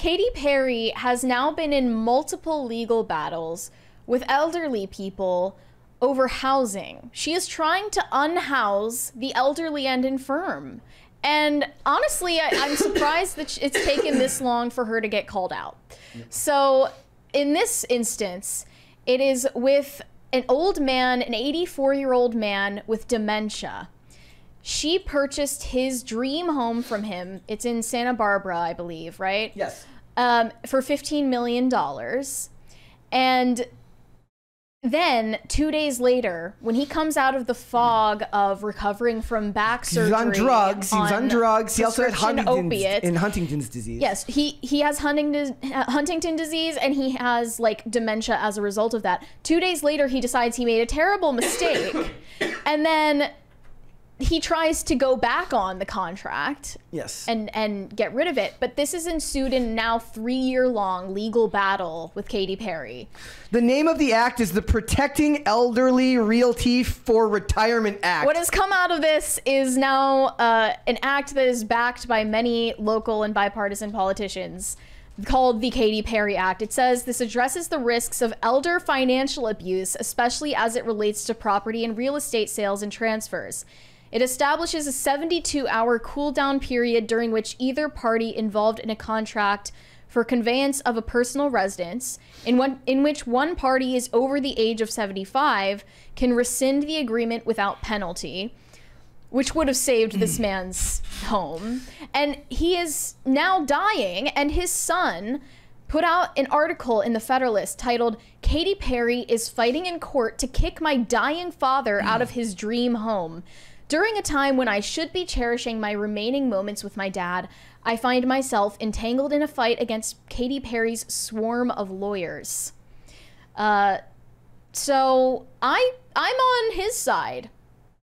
Katy Perry has now been in multiple legal battles with elderly people over housing. She is trying to unhouse the elderly and infirm. And honestly, I'm surprised that it's taken this long for her to get called out. So in this instance, it is with an old man, an 84-year-old man with dementia. She purchased his dream home from him. It's in Santa Barbara, I believe, right? Yes. For $15 million. And then 2 days later, when he comes out of the fog of recovering from back surgery, he was on drugs. He was on drugs. He also had Huntington's disease. Yes, he has Huntington disease, and he has like dementia as a result of that. 2 days later, he decides he made a terrible mistake, and then he tries to go back on the contract. Yes. And get rid of it. But this has ensued in now 3-year-long legal battle with Katy Perry. The name of the act is the Protecting Elderly Realty for Retirement Act. What has come out of this is now an act that is backed by many local and bipartisan politicians, called the Katy Perry Act. It says this addresses the risks of elder financial abuse, especially as it relates to property and real estate sales and transfers. It establishes a 72-hour cool-down period during which either party involved in a contract for conveyance of a personal residence, in which one party is over the age of 75, can rescind the agreement without penalty, which would have saved this man's home. And he is now dying, and his son put out an article in the Federalist titled, "Katy Perry is fighting in court to kick my dying father out of his dream home. During a time when I should be cherishing my remaining moments with my dad, I find myself entangled in a fight against Katy Perry's swarm of lawyers." So I'm on his side.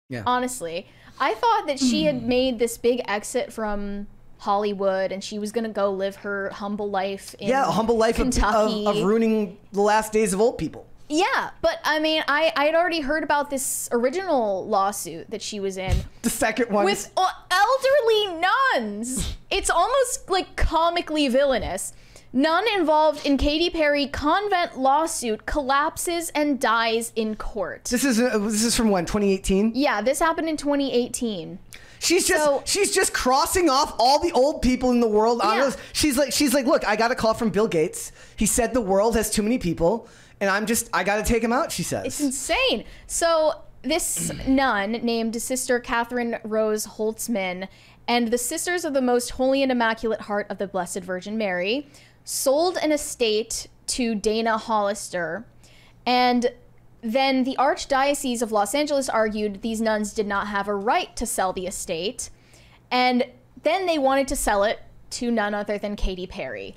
Yeah. Honestly, I thought that she had made this big exit from Hollywood and she was gonna go live her humble life in a humble life of ruining the last days of old people. Yeah, but I mean, I'd already heard about this original lawsuit that she was in. The second one. With elderly nuns. It's almost like comically villainous. Nun involved in Katy Perry convent lawsuit collapses and dies in court. This is from when, 2018? Yeah, this happened in 2018. She's just crossing off all the old people in the world. Yeah. She's like, look, I got a call from Bill Gates. He said the world has too many people. And I got to take him out, she says. It's insane. So this nun named Sister Catherine Rose Holtzman and the Sisters of the Most Holy and Immaculate Heart of the Blessed Virgin Mary sold an estate to Dana Hollister. And then the Archdiocese of Los Angeles argued these nuns did not have a right to sell the estate. And then they wanted to sell it to none other than Katy Perry.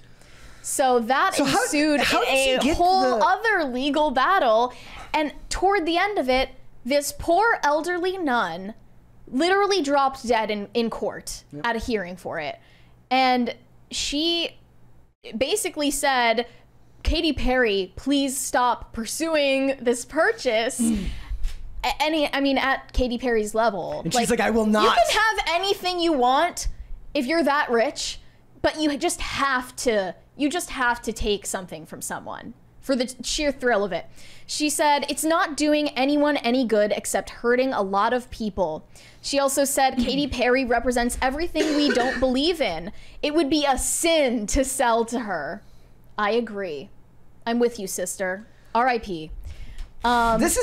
So that ensued a whole other legal battle. And toward the end of it, this poor elderly nun literally dropped dead in court at a hearing for it. And she basically said, "Katy Perry, please stop pursuing this purchase." At Katy Perry's level. And she's like, "I will not." You can have anything you want if you're that rich, but you just have to take something from someone for the sheer thrill of it. She said, "It's not doing anyone any good except hurting a lot of people." She also said, "Katy Perry represents everything we don't believe in. It would be a sin to sell to her." I agree. I'm with you, sister. R.I.P. Let's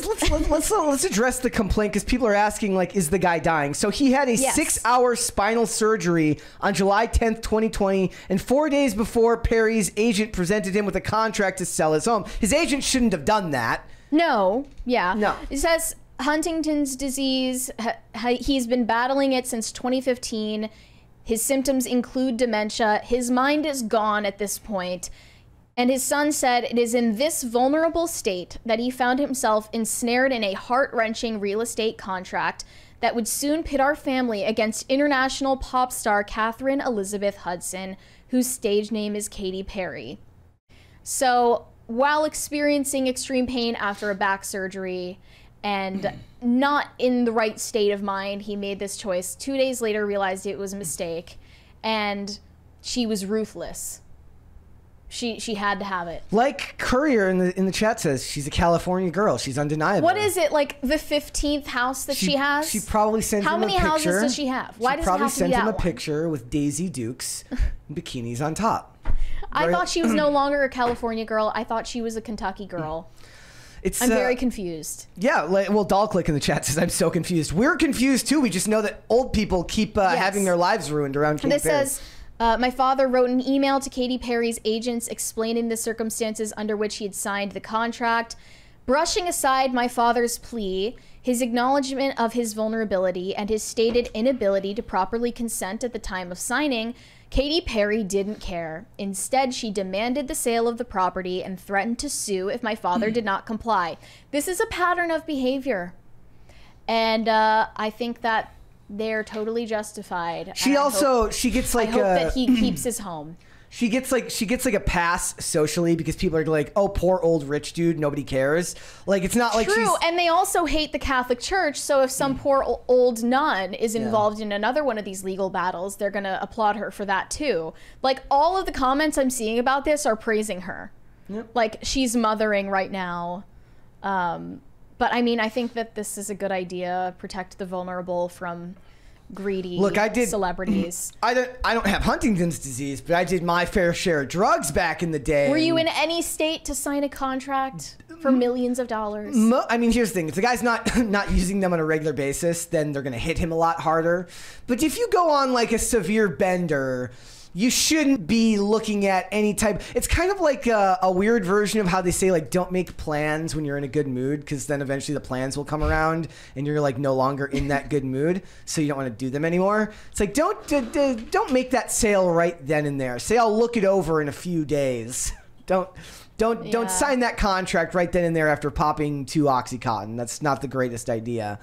address the complaint because people are asking, like, is the guy dying? So he had a 6-hour spinal surgery on July 10th, 2020, and 4 days before Perry's agent presented him with a contract to sell his home. His agent shouldn't have done that. No. Yeah. No. It says Huntington's disease. He's been battling it since 2015. His symptoms include dementia. His mind is gone at this point. And his son said it is in this vulnerable state that he found himself ensnared in a heart-wrenching real estate contract that would soon pit our family against international pop star Catherine Elizabeth Hudson, whose stage name is Katy Perry. So while experiencing extreme pain after a back surgery and not in the right state of mind, he made this choice. 2 days later, realized it was a mistake, and she was ruthless. she had to have it. Like Courier in the chat says, she's a California girl. She's undeniable. What is it, like the 15th house that she has? She probably sent him a picture. How many houses does she have? Why does it have to be that one? She probably sent him a picture with Daisy Dukes and bikinis on top. I thought she was no longer a California girl. I thought she was a Kentucky girl. I'm very confused. Yeah, well, Dollclick in the chat says, I'm so confused. We're confused too. We just know that old people keep having their lives ruined around Katy Perry. This says, my father wrote an email to Katy Perry's agents explaining the circumstances under which he had signed the contract. Brushing aside my father's plea, his acknowledgement of his vulnerability, and his stated inability to properly consent at the time of signing, Katy Perry didn't care. Instead, she demanded the sale of the property and threatened to sue if my father did not comply. This is a pattern of behavior. And I think that they're totally justified. She gets like I hope that he keeps his home. She gets like a pass socially because people are like, oh, poor old rich dude, nobody cares. Like, it's not like True, and they also hate the Catholic Church, so if some poor old nun is involved in another one of these legal battles, they're gonna applaud her for that too. Like, all of the comments I'm seeing about this are praising her. Yep. Like, she's mothering right now. But I mean, I think that this is a good idea. Protect the vulnerable from greedy celebrities. I don't have Huntington's disease, but I did my fair share of drugs back in the day. Were you in any state to sign a contract for millions of dollars? I mean, here's the thing. If the guy's not using them on a regular basis, then they're going to hit him a lot harder. But if you go on like a severe bender, you shouldn't be looking at any type. It's kind of like a weird version of how they say, like, don't make plans when you're in a good mood, because then eventually the plans will come around and you're like no longer in that good mood, so you don't want to do them anymore. It's like, don't make that sale right then and there. Say, I'll look it over in a few days. Don't sign that contract right then and there after popping 2 Oxycontin. That's not the greatest idea.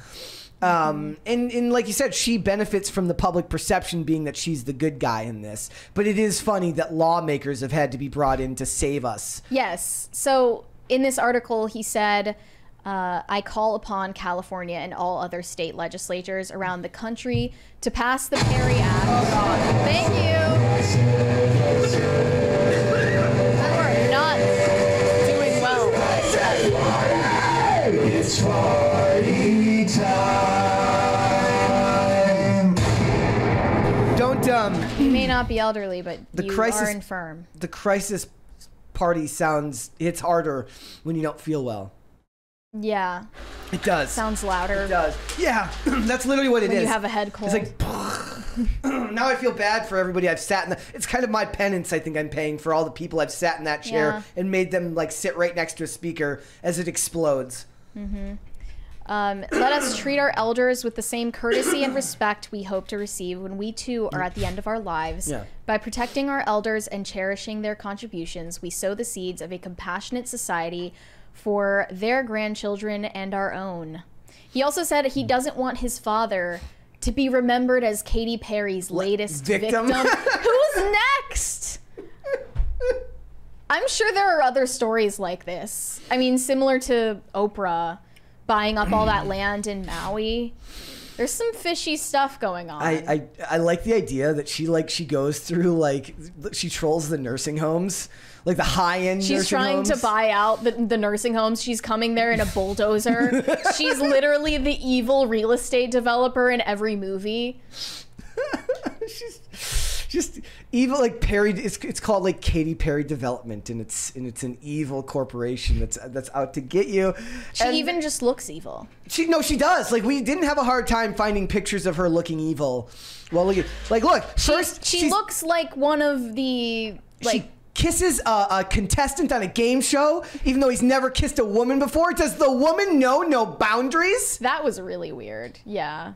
And like you said, she benefits from the public perception being that she's the good guy in this. But it is funny that lawmakers have had to be brought in to save us. Yes. So in this article, he said, I call upon California and all other state legislatures around the country to pass the Perry Act. Oh, God. Thank you. We're not doing well. It's party time. You may not be elderly, but you are infirm. The crisis party hits harder when you don't feel well. Yeah. It does. Sounds louder. It does. Yeah. That's literally what it is. When you have a head cold. It's like, now I feel bad for everybody I've sat in. It's kind of my penance I think I'm paying for all the people I've sat in that chair and made them like sit right next to a speaker as it explodes. Mm-hmm. Let us treat our elders with the same courtesy and respect we hope to receive when we too are at the end of our lives. Yeah. By protecting our elders and cherishing their contributions, we sow the seeds of a compassionate society for their grandchildren and our own. He also said he doesn't want his father to be remembered as Katy Perry's latest victim. Who's next? I'm sure there are other stories like this. I mean, similar to Oprah buying up all that land in Maui. There's some fishy stuff going on. I like the idea that she goes through, like, she trolls the nursing homes, like the high-end nursing homes. She's trying to buy out the nursing homes. She's coming there in a bulldozer. She's literally the evil real estate developer in every movie. She's just evil, like Perry. It's called like Katy Perry Development, and it's an evil corporation that's out to get you. She even just looks evil. She does. Like, we didn't have a hard time finding pictures of her looking evil. Well, look, first she looks like one of the She kisses a contestant on a game show, even though he's never kissed a woman before. Does the woman know no boundaries? That was really weird. Yeah.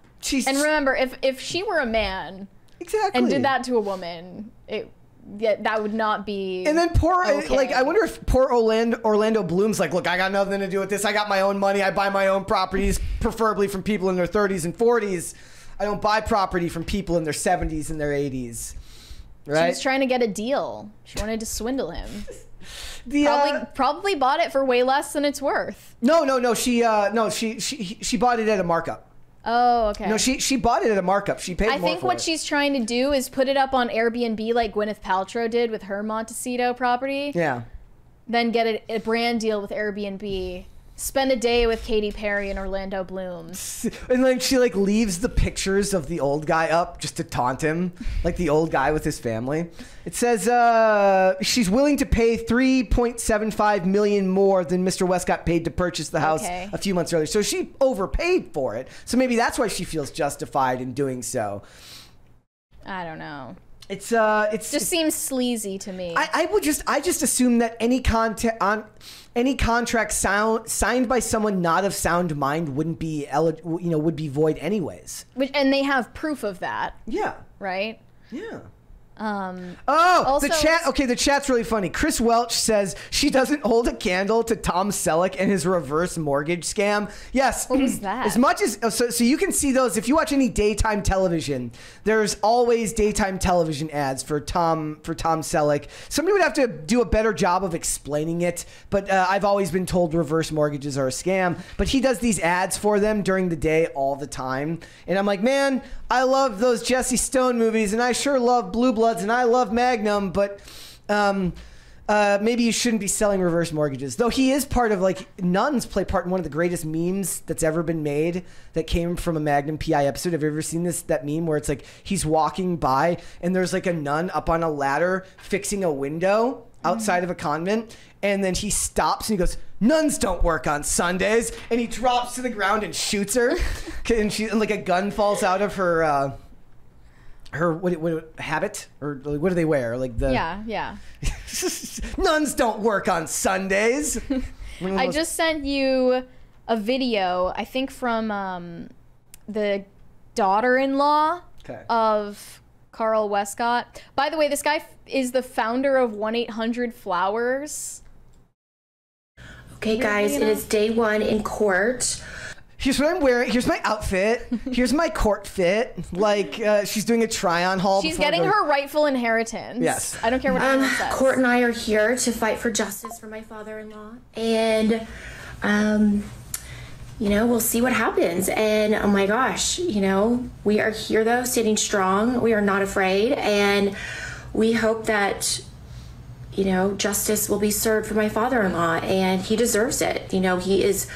And remember, if she were a man. Exactly. And did that to a woman, that would not be. And then I wonder if poor Orlando Bloom's like, look, I got nothing to do with this. I got my own money. I buy my own properties, preferably from people in their 30s and 40s. I don't buy property from people in their 70s and their 80s. Right? She was trying to get a deal. She wanted to swindle him. Probably bought it for way less than it's worth. No. She bought it at a markup. Oh, okay. No, she bought it at a markup. She paid more for it. I think what she's trying to do is put it up on Airbnb like Gwyneth Paltrow did with her Montecito property. Yeah. Then get a brand deal with Airbnb. Spend a day with Katy Perry and Orlando Bloom. And like she like leaves the pictures of the old guy up just to taunt him, like the old guy with his family. It says she's willing to pay $3.75 million more than Mr. West got paid to purchase the house a few months earlier. So she overpaid for it. So maybe that's why she feels justified in doing so. I don't know. It just seems sleazy to me. I just assume that any contract signed by someone not of sound mind wouldn't be would be void anyways. And they have proof of that. Yeah. Right? Yeah. Also, the chat. Okay, the chat's really funny. Chris Welch says she doesn't hold a candle to Tom Selleck and his reverse mortgage scam. Yes. What was that? As much as so you can see those if you watch any daytime television. There's always daytime television ads for Tom Selleck. Somebody would have to do a better job of explaining it. But I've always been told reverse mortgages are a scam. But he does these ads for them during the day all the time, and I'm like, man, I love those Jesse Stone movies, and I sure love Blue Bloods, and I love Magnum, but maybe you shouldn't be selling reverse mortgages. Though he is part of, like, nuns play part in one of the greatest memes that's ever been made that came from a Magnum PI episode. Have you ever seen that meme where it's like he's walking by and there's like a nun up on a ladder fixing a window outside of a convent, and then he stops and he goes, "Nuns don't work on Sundays," and he drops to the ground and shoots her, and like a gun falls out of her what habit, or what do they wear? Like the yeah. Nuns don't work on Sundays. I just sent you a video, I think from the daughter-in-law of Carl Westcott. By the way, this guy is the founder of 1-800-Flowers. Okay, guys, it is day one in court. Here's what I'm wearing. Here's my outfit. Here's my court fit. Like, she's doing a try-on haul. She's getting her rightful inheritance. Yes. I don't care what anyone says. Court and I are here to fight for justice for my father-in-law. And, we'll see what happens. And, oh my gosh, we are here, though, standing strong. We are not afraid. And we hope that justice will be served for my father-in-law, and he deserves it. He is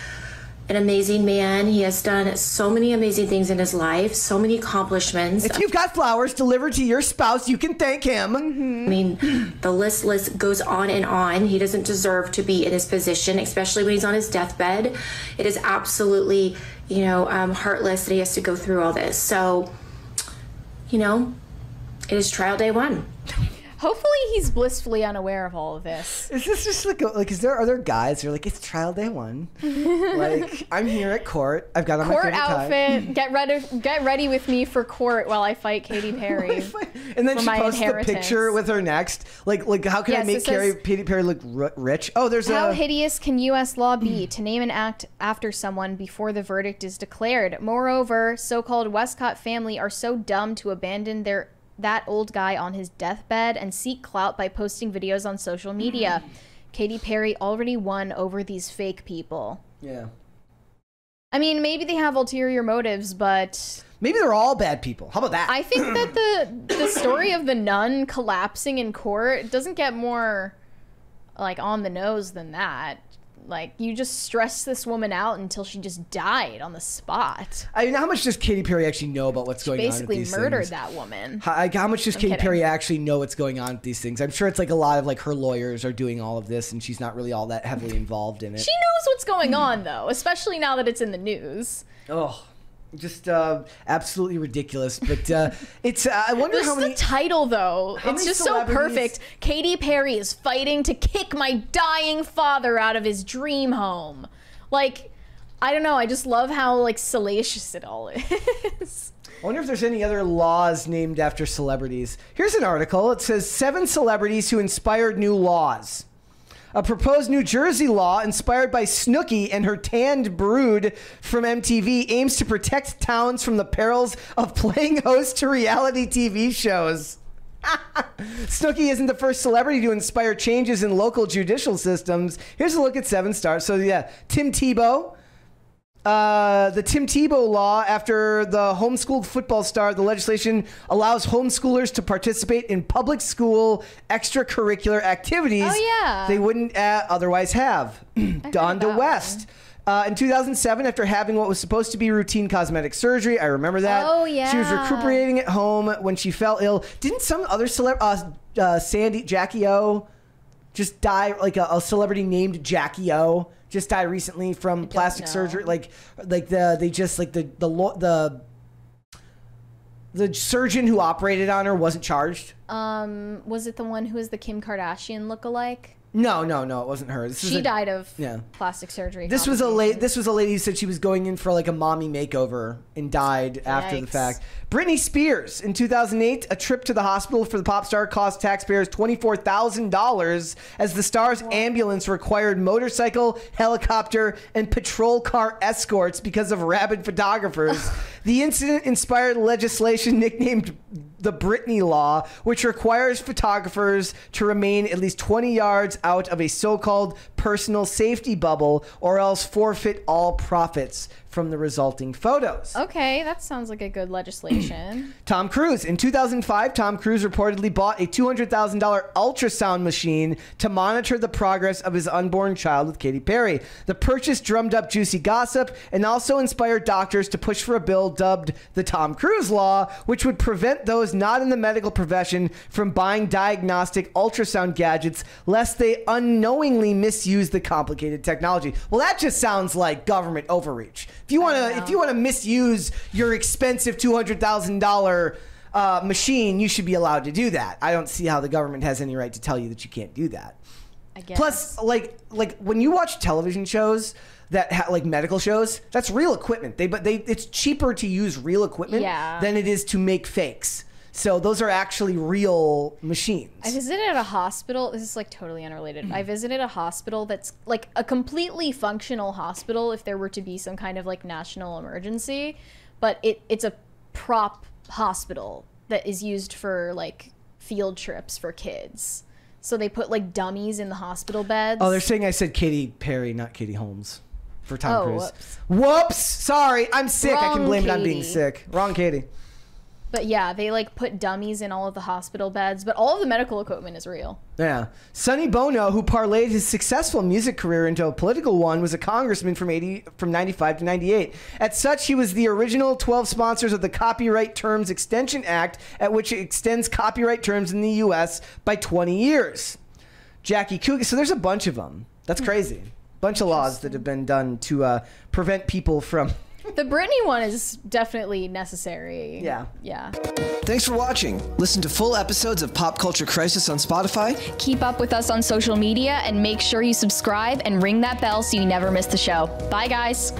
an amazing man. He has done so many amazing things in his life, so many accomplishments. If you've got flowers delivered to your spouse, you can thank him. I mean, the list goes on and on. He doesn't deserve to be in this position, especially when he's on his deathbed. It is absolutely, heartless that he has to go through all this. So, it is trial day one. Hopefully he's blissfully unaware of all of this. Is this just is there other guys who are like, it's trial day one? Like, I'm here at court. I've got on my favorite outfit. Get ready with me for court while I fight Katy Perry. And then she posts the picture with her next. Like how can I make Katy Perry look rich? Oh, there's how hideous can U.S. law be to name an act after someone before the verdict is declared? Moreover, so-called Westcott family are so dumb to abandon that old guy on his deathbed and seek clout by posting videos on social media. Katy Perry already won over these fake people. Yeah. I mean, maybe they have ulterior motives, but maybe they're all bad people. How about that? I think that the story of the nun collapsing in court doesn't get more like on the nose than that. Like, you just stressed this woman out until she just died on the spot. I mean, how much does Katy Perry actually know about what's going on with these things? Basically murdered that woman. How much does Katy Perry actually know what's going on with these things? I'm sure it's like a lot of like her lawyers are doing all of this, and she's not really all that heavily involved in it. She knows what's going on, though, especially now that it's in the news. Oh, just absolutely ridiculous. But it's I wonder how many. The title, though, it's just so perfect. Katy Perry is fighting to kick my dying father out of his dream home. Like, I don't know. I just love how like salacious it all is. I wonder if there's any other laws named after celebrities. Here's an article. It says 7 celebrities who inspired new laws. A proposed New Jersey law inspired by Snooki and her tanned brood from MTV aims to protect towns from the perils of playing host to reality TV shows. Snooki isn't the first celebrity to inspire changes in local judicial systems. Here's a look at 7 stars. So yeah, Tim Tebow, The Tim Tebow law, after the homeschooled football star, the legislation allows homeschoolers to participate in public school extracurricular activities they wouldn't otherwise have. Donda West. In 2007, after having what was supposed to be routine cosmetic surgery, I remember that. Oh, yeah. She was recuperating at home when she fell ill. Didn't some other Jackie O, just die, like a celebrity named Jackie O, just died recently from plastic surgery? The surgeon who operated on her wasn't charged. Was it the one who is the Kim Kardashian lookalike? No, it wasn't her. She died of plastic surgery. This was a lady who said she was going in for like a mommy makeover and died after the fact. Britney Spears, in 2008, a trip to the hospital for the pop star cost taxpayers $24,000 as the star's ambulance required motorcycle, helicopter, and patrol car escorts because of rabid photographers. The incident inspired legislation nicknamed the Britney Law, which requires photographers to remain at least 20 yards out of a so-called personal safety bubble or else forfeit all profits from the resulting photos. Okay, that sounds like a good legislation. Tom Cruise. In 2005, Tom Cruise reportedly bought a $200,000 ultrasound machine to monitor the progress of his unborn child with Katy Perry. The purchase drummed up juicy gossip and also inspired doctors to push for a bill dubbed the Tom Cruise Law, which would prevent those not in the medical profession from buying diagnostic ultrasound gadgets lest they unknowingly misuse the complicated technology. Well, that just sounds like government overreach. If you want to misuse your expensive $200,000 machine, you should be allowed to do that. I don't see how the government has any right to tell you that you can't do that. I guess. Plus, like when you watch television shows that like medical shows, that's real equipment. It's cheaper to use real equipment than it is to make fakes. So those are actually real machines. I visited a hospital. This is like totally unrelated. I visited a hospital that's like a completely functional hospital if there were to be some kind of like national emergency. But it's a prop hospital that is used for like field trips for kids. So they put like dummies in the hospital beds. Oh, they're saying I said Katy Perry, not Katie Holmes for Tom Cruise. Whoops. Sorry, I'm sick. Wrong I can blame Katie. it on being sick. Wrong Katie. But yeah, they like put dummies in all of the hospital beds, but all of the medical equipment is real. Yeah. Sonny Bono, who parlayed his successful music career into a political one, was a congressman from 95 to 98. As such, he was the original 12 sponsors of the Copyright Terms Extension Act, at which it extends copyright terms in the U.S. by 20 years. Jackie Coogan. So there's a bunch of them. That's crazy. Bunch of laws that have been done to prevent people from... The Britney one is definitely necessary. Yeah. Yeah. Thanks for watching. Listen to full episodes of Pop Culture Crisis on Spotify. Keep up with us on social media and make sure you subscribe and ring that bell so you never miss the show. Bye, guys.